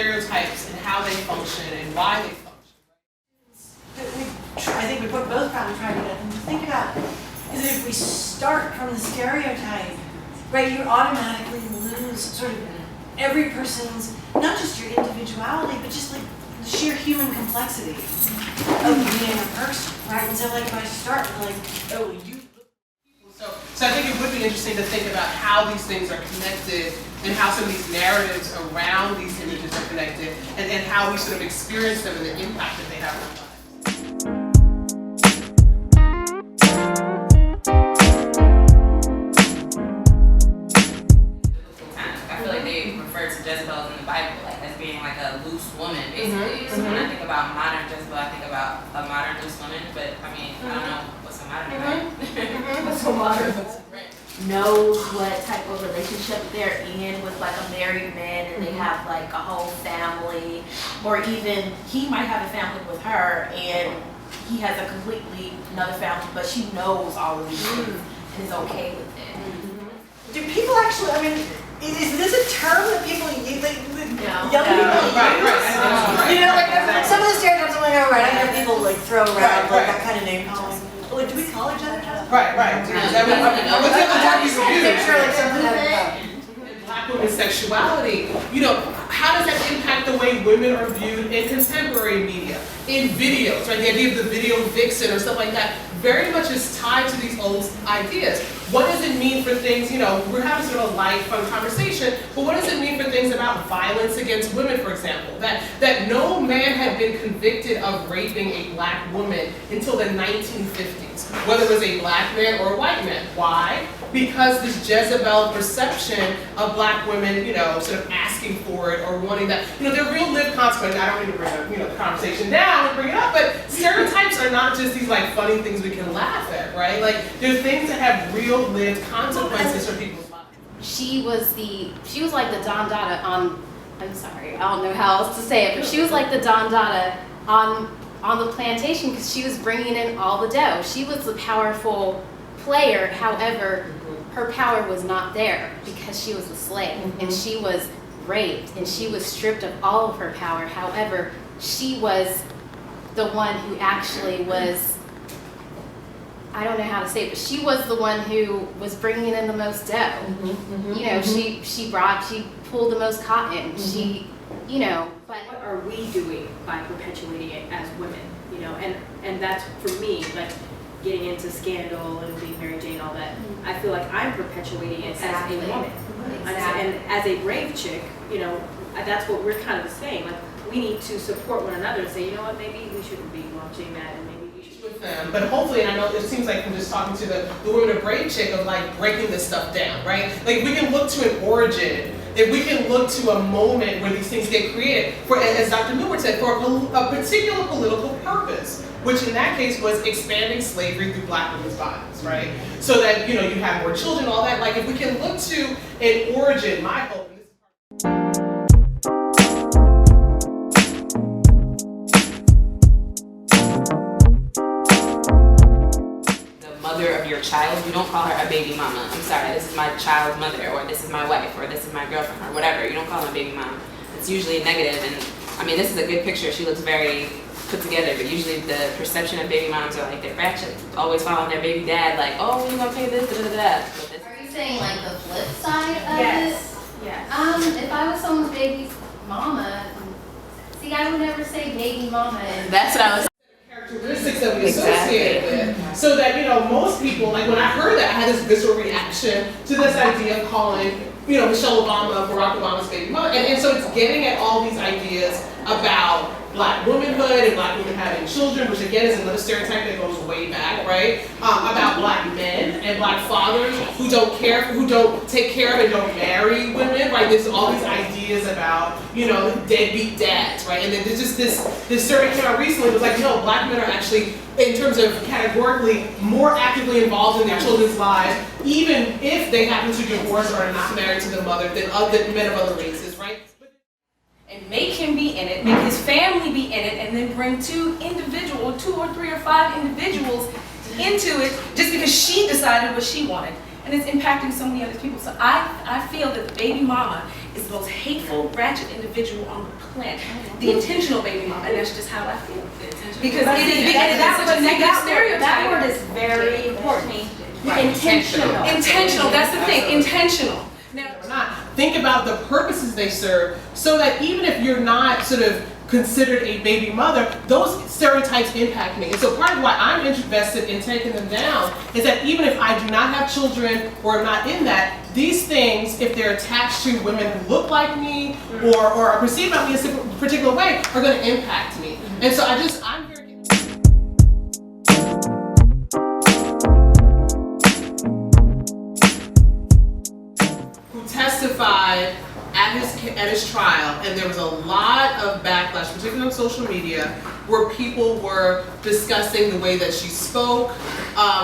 stereotypes and how they function and why they function. I think we both probably tried to get them to think about is that if we start from the stereotype, right, you automatically lose sort of every person's, not just your individuality, but just like the sheer human complexity of being a person, right? And so like if I start with like, oh, you. So I think it would be interesting to think about how these things are connected and how some of these narratives around these images are connected and how we sort of experience them and the impact that they have on our lives. I feel like they refer to Jezebel in the Bible like as being like a loose woman, basically. So when I think about modern Jezebel, I think about a modern loose woman, but I mean, I don't know what's a modern woman. What's so modern? Knows what type of relationship they're in with like a married man and they have like a whole family, or even he might have a family with her and he has a completely another family, but she knows all of these things and is okay with it. Do people actually, I mean, is this a term that people use, like, young people use? Right. You know, like some of the stereotypes I'm like, oh right, I hear people like throw around like that kind of name calling. Like, do we call each other that? Right. What's the other Just trying to make sure like something Black women's sexuality, you know, how does that impact the way women are viewed in contemporary media, in videos, right? The idea of the video vixen or stuff like that very much is tied to these old ideas. What does it mean for things, you know, we're having sort of a light, fun conversation, but what does it mean for things about violence against women, for example? That no man had been convicted of raping a black woman until the 1950s, whether it was a black man or a white man. Why? Because this Jezebel perception of black women, you know, sort of asking for it or wanting that, you know, they're real lived consequences. I don't need to bring up, you know, the conversation down and bring it up, but stereotypes are not just these like funny things we can laugh at, right? Like there's things that have real lived consequences for people's lives. She was like the Don Dada on, I'm sorry, I don't know how else to say it, but she was like the Don Dada on the plantation because she was bringing in all the dough. She was the powerful player, however, her power was not there because she was a slave and she was raped and she was stripped of all of her power. However, she was the one who actually was, I don't know how to say it, but she was the one who was bringing in the most dough. You know, she pulled the most cotton. She, you know, but what are we doing by perpetuating it as women? You know, and that's for me, like getting into Scandal and being Mary Jane, all that. I feel like I'm perpetuating it as a woman. And as a brave chick, you know, that's what we're kind of saying. Like we need to support one another and say, you know what, maybe we shouldn't be watching that, and maybe we should. With them, but hopefully, and I know it seems like from just talking to the women of brave chick of like breaking this stuff down, right? Like we can look to an origin. If we can look to a moment where these things get created, for, as Dr. Newport said, for a particular political purpose, which in that case was expanding slavery through black women's bodies, right? So that, you know, you have more children, all that. Like if we can look to an origin, my hope. Of your child, you don't call her a baby mama. I'm sorry, this is my child's mother, or this is my wife, or this is my girlfriend, or whatever. You don't call her a baby mom. It's usually negative, and I mean, this is a good picture. She looks very put together, but usually the perception of baby moms are like they're ratchet, always following their baby dad, like, oh, when you gonna pay this, da da da. are you saying like the flip side of Yes. it? Yes. If I was someone's baby mama, see, I would never say baby mama. That's what I was. Characteristics that we associate with. So that, you know, most people, like when I heard that, I had this visceral reaction to this idea of calling, you know, Michelle Obama, Barack Obama's baby mother. And so it's getting at all these ideas about black womanhood and black women having children, which again is another stereotype that goes way back, right? About black men and black fathers who don't take care of and don't marry women, right? There's all these ideas about, you know, deadbeat dads, right? And then there's just this survey came out recently was like, no, black men are actually, in terms of categorically, more actively involved in their children's lives, even if they happen to divorce or are not married to the mother than men of other races, right? And make him be in it, make his family be in it, and then bring two or three or five individuals into it just because she decided what she wanted. And it's impacting so many other people. So I feel that the baby mama is the most hateful, ratchet individual on the planet. The intentional baby mama, and that's just how I feel. Because it is such a negative stereotype. That word is very important. Right. Intentional. Intentional, that's the thing, intentional. Now, think about the purposes they serve, so that even if you're not sort of considered a baby mother, those stereotypes impact me. And so part of why I'm invested in taking them down is that even if I do not have children or am not in that, these things, if they're attached to women who look like me or are perceived by me in a particular way, are going to impact me. And so I'm very who testified at his trial, and there was a lot of backlash, particularly on social media, where people were discussing the way that she spoke,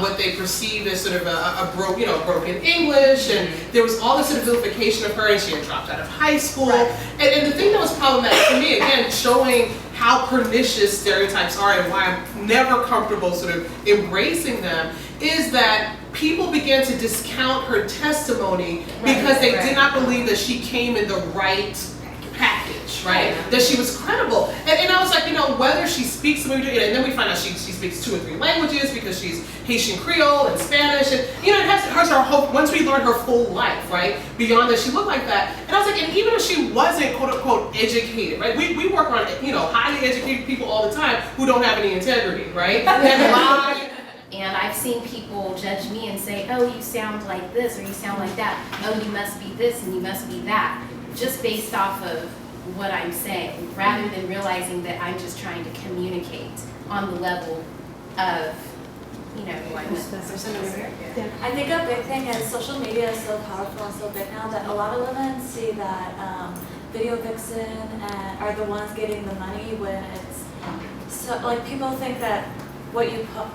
what they perceived as sort of broken English, and there was all this sort of vilification of her, and she had dropped out of high school. Right. And the thing that was problematic to me, again, showing how pernicious stereotypes are and why I'm never comfortable sort of embracing them, is that people began to discount her testimony because they did not believe that she came in the right package, right? That she was credible. And I was like, whether she speaks, and then we find out she speaks 2 or 3 languages because she's Haitian Creole and Spanish, and it has her whole, once we learn her full life, right? Beyond that, she looked like that. And I was like, and even if she wasn't quote unquote educated, right? We work on, highly educated people all the time who don't have any integrity, right? And lie. And I've seen people judge me and say, oh, you sound like this or you sound like that. Oh, you must be this and you must be that. Just based off of what I'm saying, rather than realizing that I'm just trying to communicate on the level of, I think a big thing is social media is so powerful and so big now that a lot of women see that video vixen are the ones getting the money when it's so, like, people think that what you put,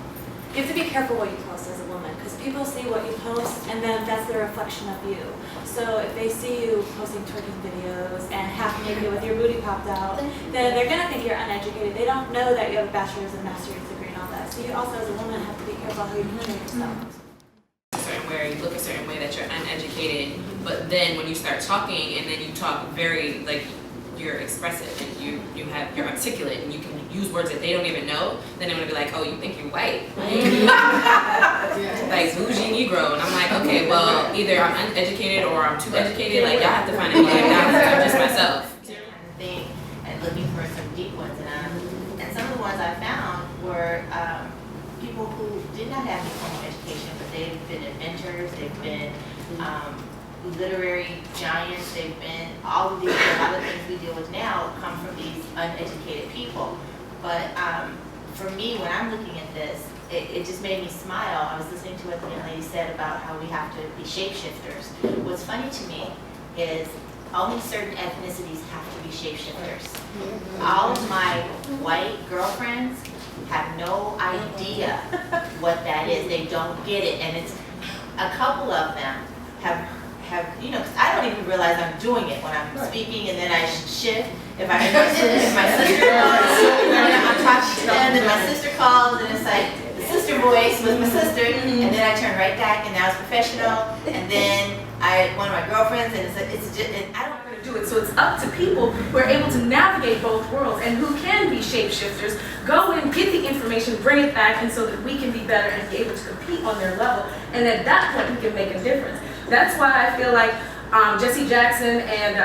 you have to be careful what you post as a woman, because people see what you post and then that's their reflection of you. So if they see you posting twerking videos and half naked with your booty popped out, then they're gonna think you're uneducated. They don't know that you have a bachelor's and master's degree and all that. So you also as a woman have to be careful how you present yourself. A certain way, you look a certain way that you're uneducated, but then when you start talking and then you talk very, you're expressive and you're articulate and you can use words that they don't even know, then they're gonna be like, oh, you think you're white? Like bougie Negro. And I'm like, okay, well, either I'm uneducated or I'm too educated. Like, y'all have to find a way out. I'm just myself. And looking for some deep ones, and some of the ones I found were people who did not have any formal education, but they've been inventors, they've been literary giants, they've been all of these, a lot of things we deal with now come from these uneducated people. But for me, when I'm looking at this, it just made me smile. I was listening to what the young lady said about how we have to be shapeshifters. What's funny to me is only certain ethnicities have to be shapeshifters. All of my white girlfriends have no idea what that is. They don't get it. And it's a couple of them have because I don't even realize I'm doing it when I'm speaking, and then I shift. If my sister calls, I'm talking to them, and my sister calls, and it's like the sister voice was my sister, and then I turn right back, and now it's professional, and then one of my girlfriends, and it's just, and I don't. Do it. So it's up to people who are able to navigate both worlds and who can be shapeshifters, go and get the information, bring it back, and so that we can be better and be able to compete on their level. And at that point, we can make a difference. That's why I feel like Jesse Jackson and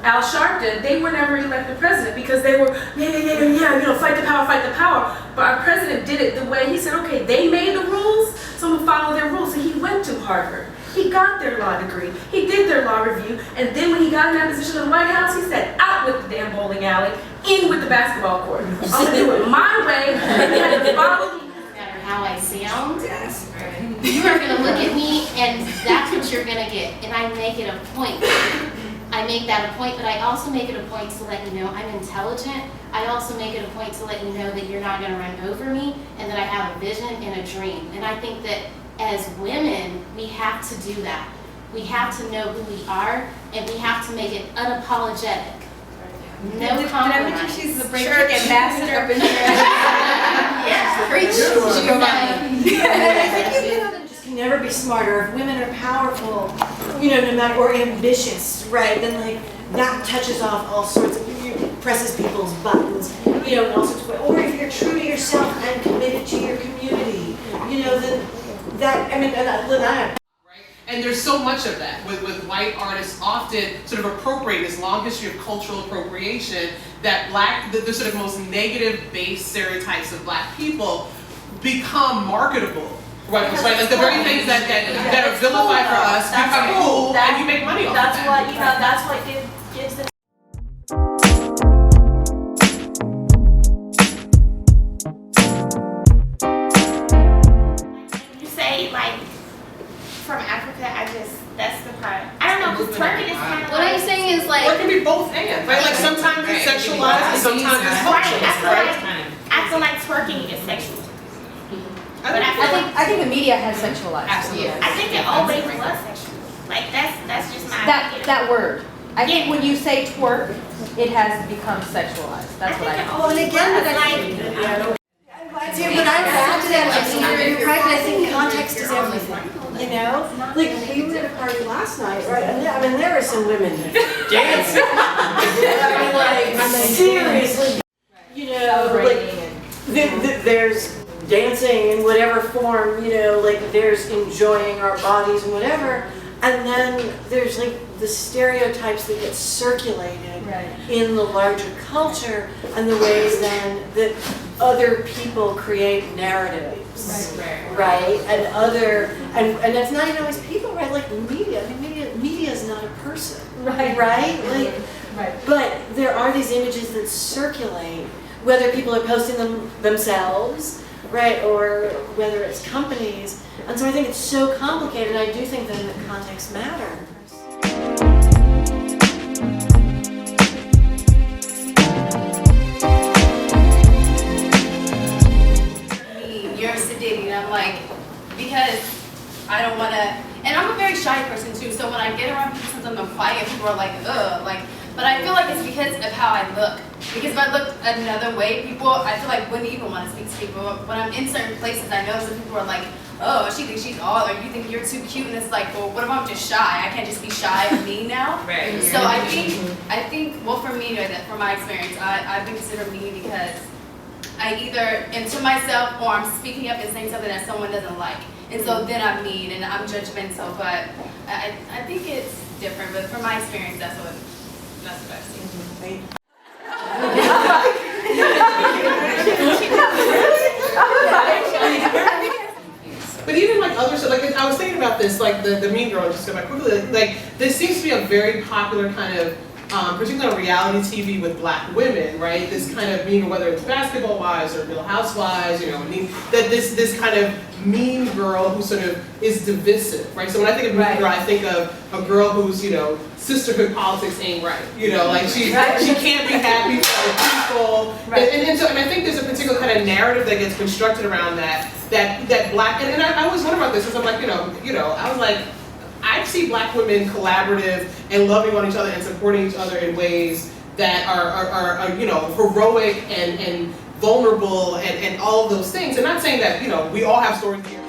Al Sharpton, they were never elected president because they were, fight the power. But our president did it the way he said, okay, they made the rules, so I'm gonna follow their rules. So he went to Harvard. He got their law degree. He did their law review. And then when he got in that position in the White House, he said, out with the damn bowling alley, in with the basketball court. I'm gonna do it my way. And he had to follow me. no matter how I sound, you are gonna look at me and that's what you're gonna get. And I make it a point. I make that a point, but I also make it a point to let you know I'm intelligent. I also make it a point to let you know that you're not gonna run over me and that I have a vision and a dream. And I think that as women, we have to do that. We have to know who we are, and we have to make it unapologetic. No compromise. Did I she's the church ambassador up in here? Yes, preach. Sure. You're right. I think you can never be smarter, if women are powerful, no matter, or ambitious, right, then like that touches off all sorts of, presses people's buttons, in all sorts of ways. Or if you're true to yourself and committed to your community, then that, then I And there's so much of that with white artists often sort of appropriate this long history of cultural appropriation that the sort of most negative based stereotypes of black people become marketable. Right, like the very things that are vilified for us become cool and you make money off of that. That's what gives the You say like from Africa, that's the part. I don't know, because twerking is kind of What I'm saying is Or it like, can be both and, right? Like sometimes it's sexualized and sometimes it's cultural, right? I feel like twerking is sexual. But I think the media has sexualized. Absolutely. it. I think it always was sexual. Like that's just my That opinion. that word. I think Yeah. when you say twerk, it has become sexualized. That's what I think. Well, and again, was but like, but I would add to that, you're right, but I think context is everything, Like, we were at a party last night, right, and there were some women dancing. Seriously, there's dancing in whatever form, there's enjoying our bodies and whatever, and then there's like the stereotypes that get circulated in the larger culture and the ways then that other people create narratives, right? And that's not even always people, right? Like media. Media is not a person, right? But there are these images that circulate, whether people are posting them themselves, right, or whether it's companies. And so I think it's so complicated. I do think that context matters. you're sedating, and I'm like, because I don't want to, and I'm a very shy person too, so when I get around people, sometimes I'm quiet, people are like, ugh, but I feel like it's because of how I look. Because if I look another way, people, I feel like wouldn't even want to speak to people. When I'm in certain places, I know some people are like, oh, she thinks she's all, or you think you're too cute, and it's like, well, what if I'm just shy? I can't just be shy of me now. Right. So I think, well, for me, from my experience, I've been considered mean because I either am to myself or I'm speaking up and saying something that someone doesn't like. And so then I'm mean and I'm judgmental, but I think it's different, but from my experience, that's what I've seen. But even like other stuff, like I was thinking about this, like the Mean Girl, just go back quickly, like this seems to be a very popular kind of, particularly on reality TV with black women, right? This kind of mean, whether it's Basketball Wives or Real Housewives, that this kind of mean girl who sort of is divisive, right? So when I think of mean girl, I think of a girl who's, sisterhood politics ain't right, like she can't be happy for other people, and I think there's a particular kind of narrative that gets constructed around that black, and I always wonder about this because I'm like, I was like, I see black women collaborative and loving on each other and supporting each other in ways that are heroic and vulnerable and all of those things. And not saying that, we all have stories here.